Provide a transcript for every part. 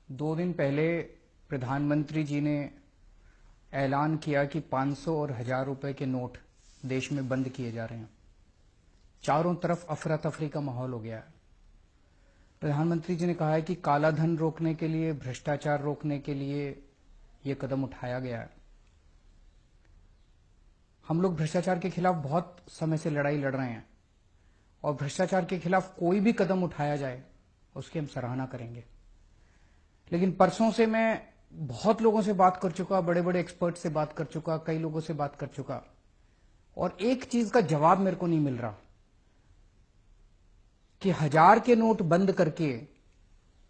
2 दिन पहले प्रधानमंत्री जी ने ऐलान किया कि 500 और 1000 रुपए के नोट देश में बंद किए जा रहे हैं। चारों तरफ अफरा तफरी का माहौल हो गया है। प्रधानमंत्री जी ने कहा है कि काला धन रोकने के लिए, भ्रष्टाचार रोकने के लिए ये कदम उठाया गया है। हम लोग भ्रष्टाचार के खिलाफ बहुत समय से लड़ाई लड़ रहे हैं और भ्रष्टाचार के खिलाफ कोई भी कदम उठाया जाए उसकी हम सराहना करेंगे। लेकिन परसों से मैं बहुत लोगों से बात कर चुका, बड़े बड़े एक्सपर्ट से बात कर चुका, कई लोगों से बात कर चुका, और एक चीज का जवाब मेरे को नहीं मिल रहा कि 1000 के नोट बंद करके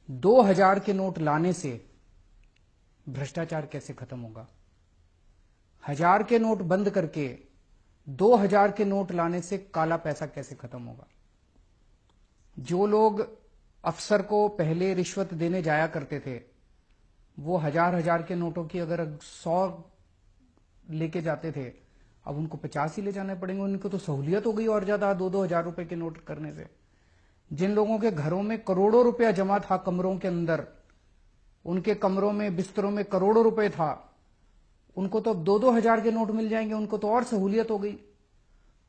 2000 के नोट लाने से भ्रष्टाचार कैसे खत्म होगा। 1000 के नोट बंद करके 2000 के नोट लाने से काला पैसा कैसे खत्म होगा। जो लोग अफसर को पहले रिश्वत देने जाया करते थे, वो 1000 के नोटों की अगर 100 लेके जाते थे, अब उनको 50 ही ले जाने पड़ेंगे। उनको तो सहूलियत हो गई और ज्यादा 2-2 हजार रुपए के नोट करने से। जिन लोगों के घरों में करोड़ों रुपया जमा था कमरों के अंदर, उनके कमरों में, बिस्तरों में करोड़ों रुपए था, उनको तो अब 2-2 हजार के नोट मिल जाएंगे। उनको तो और सहूलियत हो गई।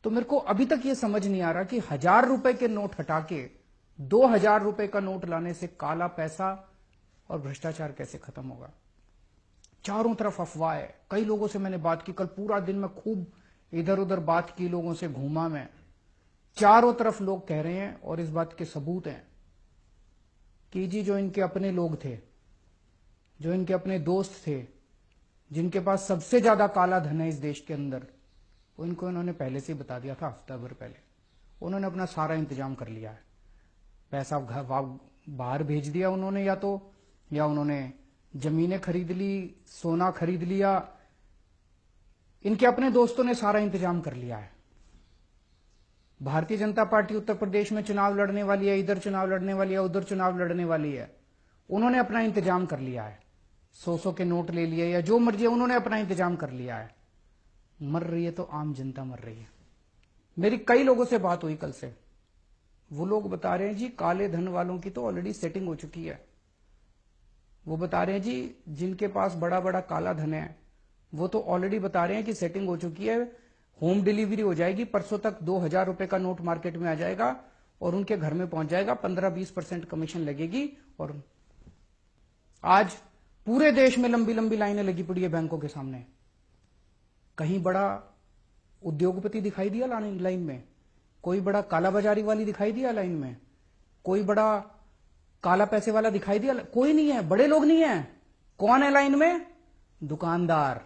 तो मेरे को अभी तक ये समझ नहीं आ रहा कि 1000 रुपए के नोट हटा के 2000 रुपए का नोट लाने से काला पैसा और भ्रष्टाचार कैसे खत्म होगा। चारों तरफ अफवाह है। कई लोगों से मैंने बात की, कल पूरा दिन मैं खूब इधर उधर बात की, लोगों से घूमा मैं। चारों तरफ लोग कह रहे हैं और इस बात के सबूत हैं कि जी जो इनके अपने लोग थे, जो इनके अपने दोस्त थे, जिनके पास सबसे ज्यादा काला धन है इस देश के अंदर, उनको इन्होंने पहले से ही बता दिया था, हफ्ता भर पहले। उन्होंने अपना सारा इंतजाम कर लिया है। पैसा बाहर भेज दिया उन्होंने, या उन्होंने जमीनें खरीद ली, सोना खरीद लिया। इनके अपने दोस्तों ने सारा इंतजाम कर लिया है। भारतीय जनता पार्टी उत्तर प्रदेश में चुनाव लड़ने वाली है, इधर चुनाव लड़ने वाली है, उधर चुनाव लड़ने वाली है। उन्होंने अपना इंतजाम कर लिया है। 100 के नोट ले लिए या जो मर्जी, उन्होंने अपना इंतजाम कर लिया है। मर रही है तो आम जनता मर रही है। मेरी कई लोगों से बात हुई कल से। वो लोग बता रहे हैं जी काले धन वालों की तो ऑलरेडी सेटिंग हो चुकी है। वो बता रहे हैं जी जिनके पास बड़ा बड़ा काला धन है वो तो ऑलरेडी बता रहे हैं कि सेटिंग हो चुकी है, होम डिलीवरी हो जाएगी, परसों तक 2000 रुपए का नोट मार्केट में आ जाएगा और उनके घर में पहुंच जाएगा, 15-20% कमीशन लगेगी। और आज पूरे देश में लंबी लंबी लाइनें लगी पड़ी है बैंकों के सामने। कहीं बड़ा उद्योगपति दिखाई दिया लाइन में? कोई बड़ा काला बाजारी वाली दिखाई दिया लाइन में? कोई बड़ा काला पैसे वाला दिखाई दिया? कोई नहीं है, बड़े लोग नहीं है। कौन है लाइन में? दुकानदार,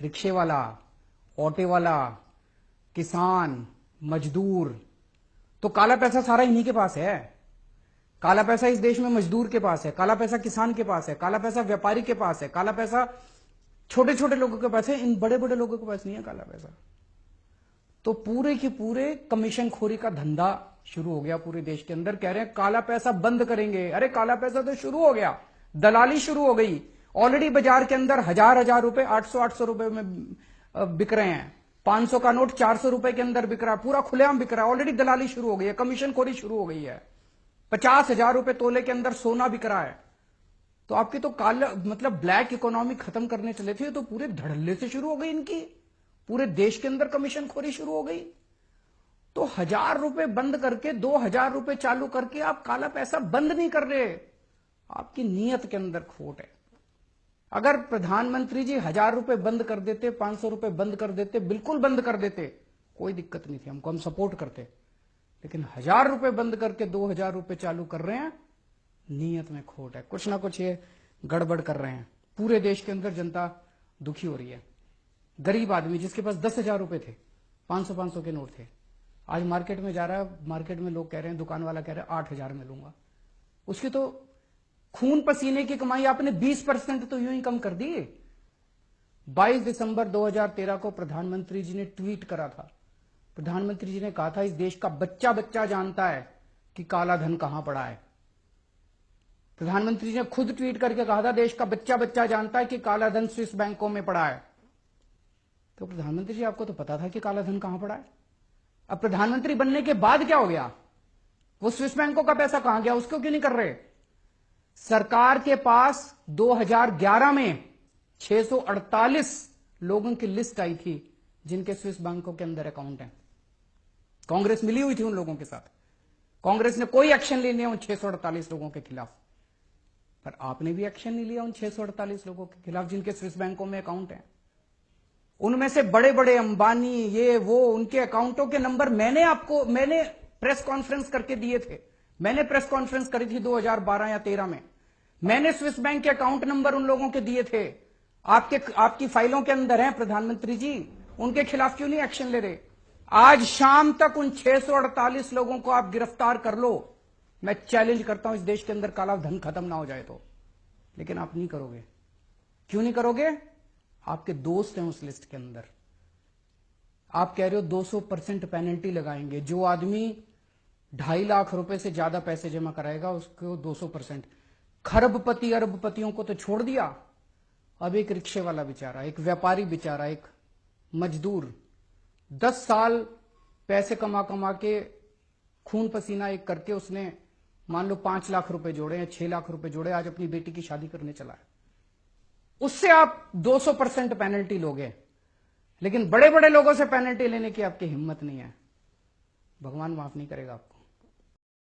रिक्शे वाला, ऑटो वाला, किसान, मजदूर। तो काला पैसा सारा इन्हीं के पास है। काला पैसा इस देश में मजदूर के पास है, काला पैसा किसान के पास है, काला पैसा व्यापारी के पास है, काला पैसा छोटे छोटे लोगों के पास है। इन बड़े बड़े लोगों के पास नहीं है काला पैसा। तो पूरे के पूरे कमीशन खोरी का धंधा शुरू हो गया पूरे देश के अंदर। कह रहे हैं काला पैसा बंद करेंगे। अरे काला पैसा तो शुरू हो गया, दलाली शुरू हो गई। ऑलरेडी बाजार के अंदर 1000 रुपए, 800 रुपए में बिक रहे हैं। 500 का नोट 400 रुपए के अंदर बिक रहा है, पूरा खुलेआम बिक रहा है। ऑलरेडी दलाली शुरू हो गई है, कमीशन खोरी शुरू हो गई है। 50,000 रुपए तोले के अंदर सोना बिक रहा है। तो आपकी तो काला मतलब ब्लैक इकोनॉमी खत्म करने चले थे, तो पूरे धड़ल्ले से शुरू हो गई इनकी। पूरे देश के अंदर कमीशन खोरी शुरू हो गई। तो 1000 रुपए बंद करके 2000 रुपए चालू करके आप काला पैसा बंद नहीं कर रहे। आपकी नीयत के अंदर खोट है। अगर प्रधानमंत्री जी 1000 रुपए बंद कर देते, 500 रुपए बंद कर देते, बिल्कुल बंद कर देते, कोई दिक्कत नहीं थी, हमको हम सपोर्ट करते। लेकिन 1000 रुपए बंद करके 2000 रुपए चालू कर रहे हैं, नीयत में खोट है। कुछ ना कुछ ये गड़बड़ कर रहे हैं। पूरे देश के अंदर जनता दुखी हो रही है। गरीब आदमी जिसके पास 10,000 रुपए थे, 500 के नोट थे, आज मार्केट में जा रहा है, मार्केट में लोग कह रहे हैं, दुकान वाला कह रहा है 8,000 में लूंगा। उसकी तो खून पसीने की कमाई आपने 20% तो यूं ही कम कर दी। 22 दिसंबर 2013 को प्रधानमंत्री जी ने ट्वीट करा था। प्रधानमंत्री जी ने कहा था इस देश का बच्चा बच्चा जानता है कि काला धन कहां पड़ा है। प्रधानमंत्री जी ने खुद ट्वीट करके कहा था देश का बच्चा बच्चा जानता है कि काला धन स्विस बैंकों में पड़ा है। तो प्रधानमंत्री जी आपको तो पता था कि काला धन कहां पड़ा है। अब प्रधानमंत्री बनने के बाद क्या हो गया? वो स्विस बैंकों का पैसा कहां गया? उसको क्यों नहीं कर रहे? सरकार के पास 2011 में 648 लोगों की लिस्ट आई थी जिनके स्विस बैंकों के अंदर अकाउंट है। कांग्रेस मिली हुई थी उन लोगों के साथ। कांग्रेस ने कोई एक्शन नहीं लिया उन 648 लोगों के खिलाफ, पर आपने भी एक्शन नहीं लिया उन 648 लोगों के खिलाफ जिनके स्विस बैंकों में अकाउंट है। उनमें से बड़े बड़े अंबानी, ये वो, उनके अकाउंटों के नंबर मैंने प्रेस कॉन्फ्रेंस करके दिए थे। मैंने प्रेस कॉन्फ्रेंस करी थी 2012 या 13 में। मैंने स्विस बैंक के अकाउंट नंबर उन लोगों के दिए थे। आपकी फाइलों के अंदर हैं प्रधानमंत्री जी। उनके खिलाफ क्यों नहीं एक्शन ले रहे? आज शाम तक उन 648 लोगों को आप गिरफ्तार कर लो। मैं चैलेंज करता हूं इस देश के अंदर काला धन खत्म ना हो जाए तो। लेकिन आप नहीं करोगे। क्यों नहीं करोगे? आपके दोस्त हैं उस लिस्ट के अंदर। आप कह रहे हो 200% पेनल्टी लगाएंगे। जो आदमी 2.5 लाख रुपए से ज्यादा पैसे जमा कराएगा उसको 200%। खरबपति अरबपतियों को तो छोड़ दिया, अब एक रिक्शे वाला बेचारा, एक व्यापारी बेचारा, एक मजदूर 10 साल पैसे कमा कमा के खून पसीना एक करके उसने मान लो 5 लाख रुपए जोड़े या 6 लाख रुपए जोड़े, आज अपनी बेटी की शादी करने चला है। उससे आप 200% पेनल्टी लोगे, लेकिन बड़े बड़े लोगों से पेनल्टी लेने की आपकी हिम्मत नहीं है। भगवान माफ नहीं करेगा आपको।